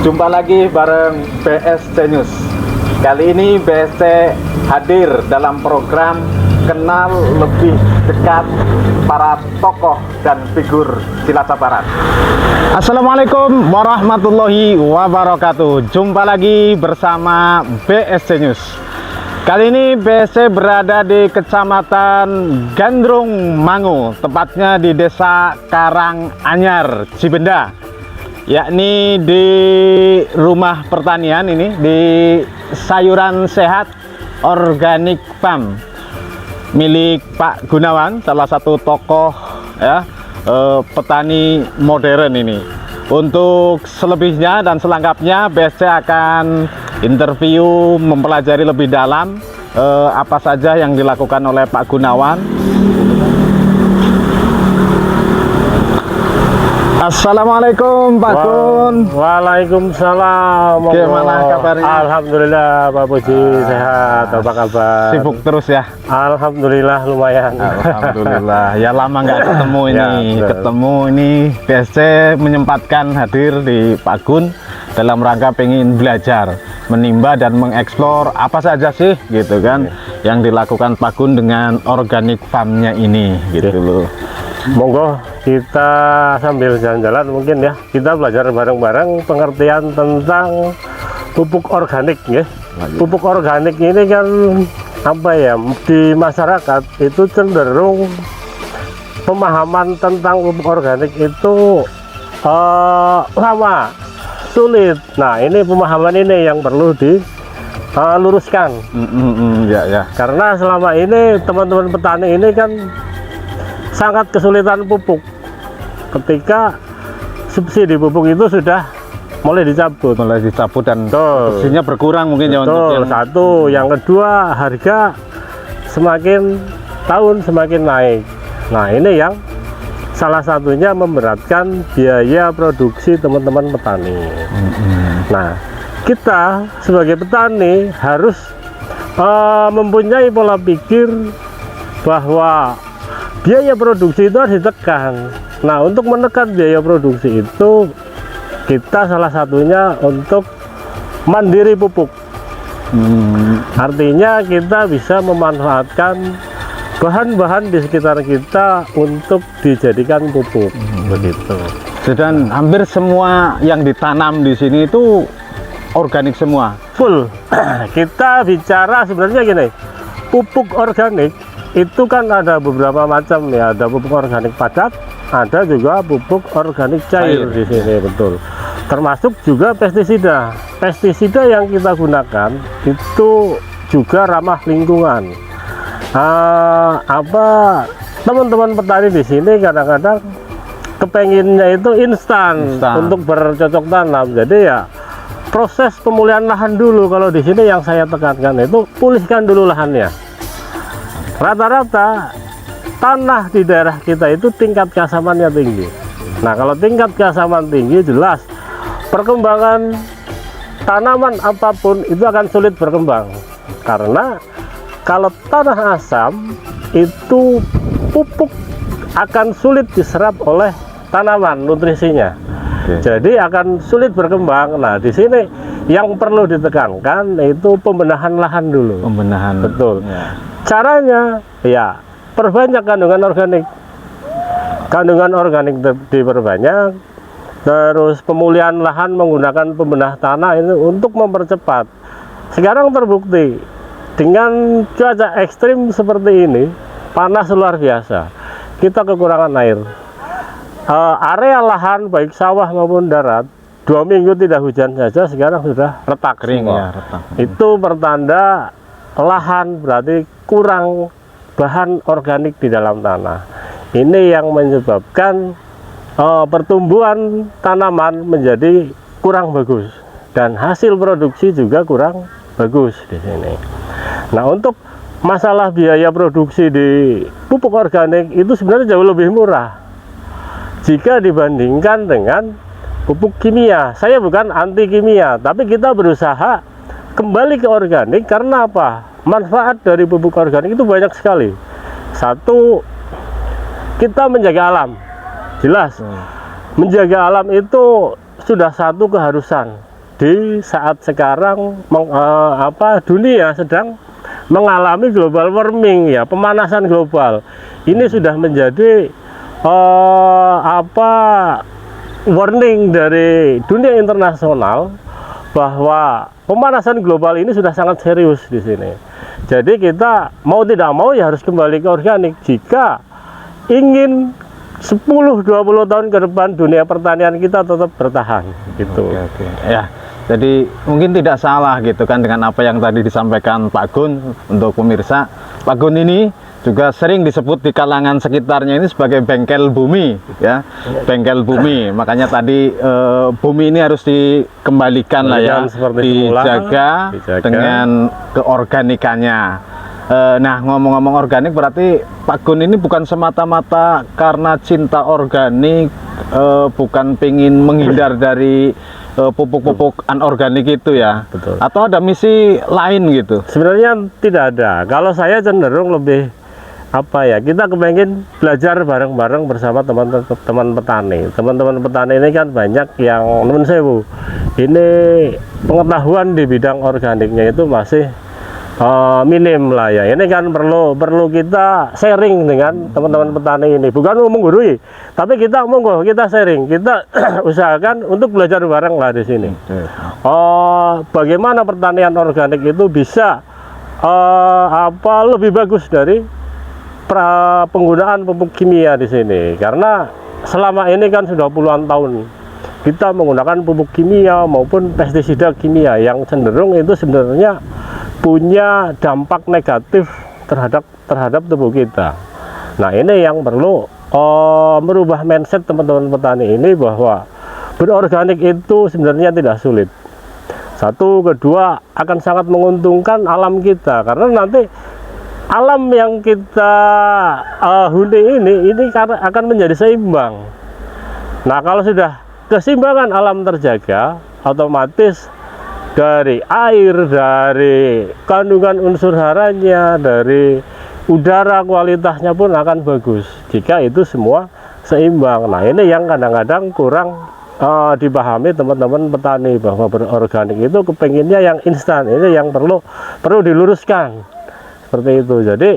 Jumpa lagi bareng BSC News. Kali ini BSC hadir dalam program kenal lebih dekat para tokoh dan figur Cilacap Barat. Assalamualaikum warahmatullahi wabarakatuh. Jumpa lagi bersama BSC News. Kali ini BSC berada di Kecamatan Gandrung Mangu, tepatnya di Desa Karanganyar, Cibenda, yakni di rumah pertanian ini, di Sayuran Sehat Organik Farm milik Pak Gunawan, salah satu tokoh ya, petani modern ini. Untuk selebihnya dan selengkapnya BSC akan interview, mempelajari lebih dalam apa saja yang dilakukan oleh Pak Gunawan. Assalamualaikum Pak Gun. Waalaikumsalam. Gimana kabarnya? Alhamdulillah Pak Puji sehat. Apa kabar? Sibuk terus ya? Alhamdulillah lumayan. Alhamdulillah. Ya lama nggak ketemu ini. Ya, ketemu ini BSC menyempatkan hadir di Pak Gun dalam rangka pengen belajar, menimba dan mengeksplor apa saja sih gitu kan yang dilakukan Pak Gun dengan organik farmnya ini gitu loh. Monggo kita sambil jalan-jalan mungkin ya, kita belajar bareng-bareng pengertian tentang pupuk organik ya. Pupuk organik ini kan apa ya, di masyarakat itu cenderung pemahaman tentang pupuk organik itu lama, sulit. Nah ini pemahaman ini yang perlu diluruskan. Ya. Karena selama ini teman-teman petani ini kan sangat kesulitan pupuk ketika subsidi pupuk itu sudah mulai dicabut dan subsidinya berkurang mungkin ya untuk yang satu. Yang kedua, harga semakin tahun semakin naik. Nah ini yang salah satunya memberatkan biaya produksi teman-teman petani. Nah kita sebagai petani harus mempunyai pola pikir bahwa biaya produksi itu harus ditekan. Nah untuk menekan biaya produksi itu kita salah satunya untuk mandiri pupuk. Artinya kita bisa memanfaatkan bahan-bahan di sekitar kita untuk dijadikan pupuk. Begitu. Dan hampir semua yang ditanam di sini itu organik semua. Full. Kita bicara sebenarnya gini, pupuk organik itu kan ada beberapa macam ya, ada pupuk organik padat, ada juga pupuk organik cair di sini, betul. Termasuk juga pestisida. Pestisida yang kita gunakan itu juga ramah lingkungan. Teman-teman petani di sini kadang-kadang kepenginnya itu instan untuk bercocok tanam. Jadi ya proses pemulihan lahan dulu. Kalau di sini yang saya tekankan itu pulihkan dulu lahannya. Rata-rata tanah di daerah kita itu tingkat keasamannya tinggi. Nah kalau tingkat keasaman tinggi, jelas perkembangan tanaman apapun itu akan sulit berkembang. Karena kalau tanah asam itu pupuk akan sulit diserap oleh tanaman nutrisinya. Jadi akan sulit berkembang. Nah di sini yang perlu ditekankan itu pembenahan lahan dulu. Pembenahan. Betul. Ya. Caranya ya perbanyak kandungan organik. Kandungan organik diperbanyak. Terus pemulihan lahan menggunakan pembenah tanah ini untuk mempercepat. Sekarang terbukti dengan cuaca ekstrim seperti ini, panas luar biasa, kita kekurangan air. Area lahan baik sawah maupun darat 2 minggu tidak hujan saja sekarang sudah retak kering semua. ya, retak. Itu pertanda lahan berarti kurang bahan organik di dalam tanah. Ini yang menyebabkan pertumbuhan tanaman menjadi kurang bagus dan hasil produksi juga kurang bagus di sini. Nah untuk masalah biaya produksi di pupuk organik itu sebenarnya jauh lebih murah jika dibandingkan dengan pupuk kimia. Saya bukan anti kimia, tapi kita berusaha kembali ke organik. Karena apa? Manfaat dari pupuk organik itu banyak sekali. Satu, kita menjaga alam. Jelas, menjaga alam itu sudah satu keharusan. di saat sekarang dunia sedang mengalami global warming ya, pemanasan global. Ini sudah menjadi warning dari dunia internasional bahwa pemanasan global ini sudah sangat serius di sini. Jadi kita mau tidak mau ya harus kembali ke organik jika ingin 10-20 tahun ke depan dunia pertanian kita tetap bertahan gitu. Oke. Ya, jadi mungkin tidak salah gitu kan dengan apa yang tadi disampaikan Pak Gun. Untuk pemirsa, Pak Gun ini juga sering disebut di kalangan sekitarnya ini sebagai bengkel bumi ya, bengkel bumi. Makanya tadi bumi ini harus dikembalikan lah ya, dijaga dengan keorganikannya. Nah, ngomong-ngomong organik, berarti Pak Gun ini bukan semata-mata karena cinta organik, bukan pingin menghindar dari pupuk-pupuk anorganik itu ya. Betul. Atau ada misi lain gitu? Sebenarnya tidak ada. Kalau saya cenderung lebih kita kepengen belajar bareng-bareng bersama teman-teman petani. Teman-teman petani ini kan banyak yang menurut saya ini pengetahuan di bidang organiknya itu masih minim lah ya. Ini kan perlu kita sharing dengan teman-teman petani ini, bukan menggurui, tapi kita monggo kita sharing, kita usahakan untuk belajar bareng lah di sini. Bagaimana pertanian organik itu bisa lebih bagus dari penggunaan pupuk kimia di sini, karena selama ini kan sudah puluhan tahun kita menggunakan pupuk kimia maupun pestisida kimia yang cenderung itu sebenarnya punya dampak negatif terhadap tubuh kita. Nah, ini yang perlu merubah mindset teman-teman petani ini bahwa berorganik itu sebenarnya tidak sulit. Satu, kedua akan sangat menguntungkan alam kita, karena nanti alam yang kita huni ini akan menjadi seimbang. Nah, kalau sudah keseimbangan alam terjaga, otomatis dari air, dari kandungan unsur haranya, dari udara kualitasnya pun akan bagus jika itu semua seimbang. Nah, ini yang kadang-kadang kurang dipahami teman-teman petani, bahwa berorganik itu kepenginnya yang instan. Ini yang perlu diluruskan seperti itu. Jadi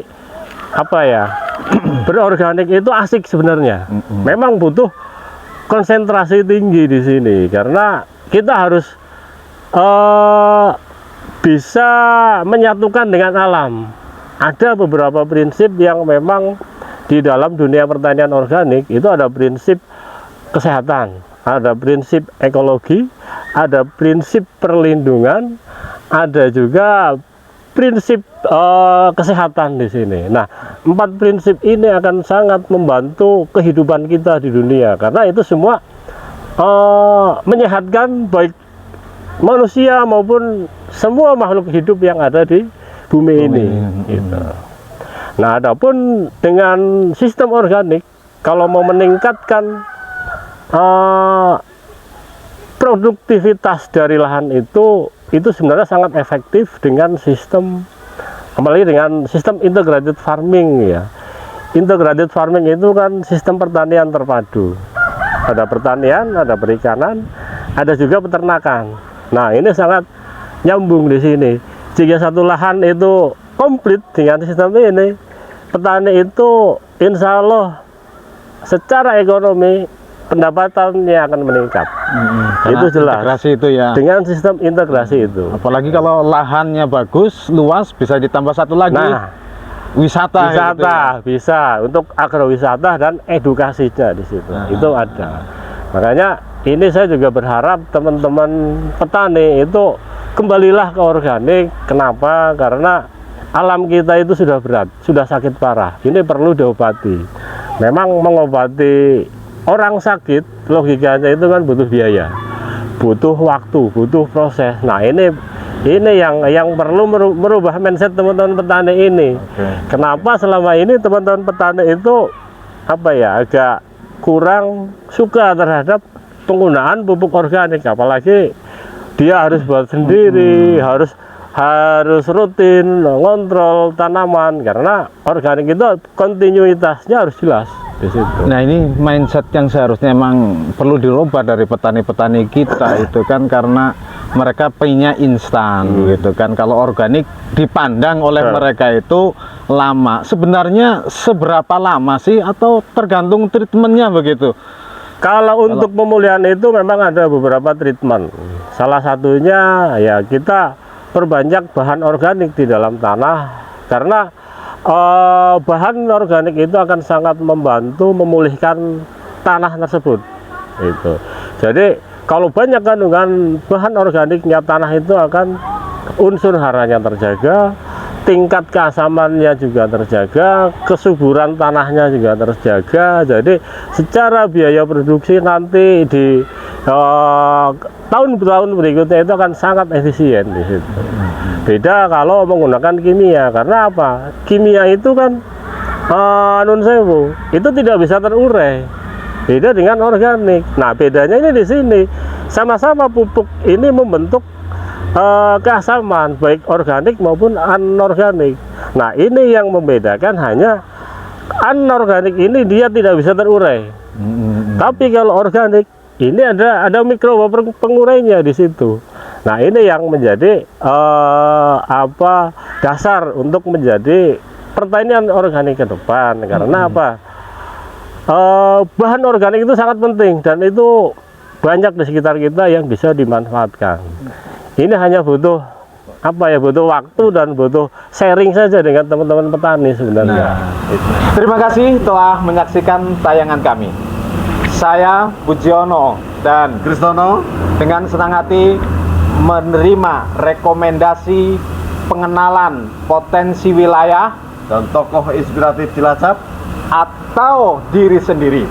berorganik itu asik sebenarnya. Memang butuh konsentrasi tinggi di sini, karena kita harus bisa menyatukan dengan alam. Ada beberapa prinsip yang memang di dalam dunia pertanian organik itu ada prinsip kesehatan, ada prinsip ekologi, ada prinsip perlindungan, ada juga prinsip kesehatan di sini. Nah, 4 prinsip ini akan sangat membantu kehidupan kita di dunia, karena itu semua menyehatkan baik manusia maupun semua makhluk hidup yang ada di bumi ini. Gitu. Nah, adapun dengan sistem organik, kalau mau meningkatkan produktivitas dari lahan itu sebenarnya sangat efektif dengan sistem, kembali dengan sistem integrated farming ya. Integrated farming itu kan sistem pertanian terpadu. Ada pertanian, ada perikanan, ada juga peternakan. Nah, ini sangat nyambung di sini. Jika satu lahan itu komplit dengan sistem ini, petani itu insya Allah secara ekonomi pendapatannya akan meningkat. Itu jelas. Integrasi itu ya. Dengan sistem integrasi itu. Apalagi kalau lahannya bagus, luas, bisa ditambah satu lagi. Nah, wisata gitu ya. Bisa untuk agrowisata dan edukasinya di situ. Itu ada. Makanya ini saya juga berharap teman-teman petani itu kembalilah ke organik. Kenapa? Karena alam kita itu sudah berat, sudah sakit parah. Ini perlu diobati. Memang mengobati orang sakit, logikanya itu kan butuh biaya, butuh waktu, butuh proses. Nah, ini yang perlu merubah mindset teman-teman petani ini. Kenapa selama ini teman-teman petani itu agak kurang suka terhadap penggunaan pupuk organik, apalagi dia harus buat sendiri, harus rutin ngontrol tanaman, karena organik itu kontinuitasnya harus jelas di situ. Nah, ini mindset yang seharusnya emang perlu dirubah dari petani-petani kita itu kan, karena mereka pengennya instan gitu kan. Kalau organik dipandang oleh mereka itu lama. Sebenarnya seberapa lama sih, atau tergantung treatmentnya begitu? Kalau untuk pemulihan itu memang ada beberapa treatment. Salah satunya ya kita perbanyak bahan organik di dalam tanah, karena bahan organik itu akan sangat membantu memulihkan tanah tersebut. Itu. Jadi kalau banyak kandungan bahan organiknya, tanah itu akan unsur haranya terjaga, tingkat keasamannya juga terjaga, kesuburan tanahnya juga terjaga. Jadi secara biaya produksi nanti di tahun-tahun berikutnya itu akan sangat efisien di situ. Beda kalau menggunakan kimia, karena apa? Kimia itu kan nun sewu, itu tidak bisa terurai. Beda dengan organik. Nah, bedanya ini di sini. Sama-sama pupuk ini membentuk keasaman baik organik maupun anorganik. Nah, ini yang membedakan, hanya anorganik ini dia tidak bisa terurai. Tapi kalau organik ini ada mikroba pengurainya di situ. Nah, ini yang menjadi dasar untuk menjadi pertanian organik ke depan. Karena apa? Bahan organik itu sangat penting, dan itu banyak di sekitar kita yang bisa dimanfaatkan. Ini hanya butuh butuh waktu dan butuh sharing saja dengan teman-teman petani sebenarnya. Terima kasih telah menyaksikan tayangan kami. Saya Bujiono dan Kristono dengan senang hati menerima rekomendasi pengenalan potensi wilayah dan tokoh inspiratif Cilacap atau diri sendiri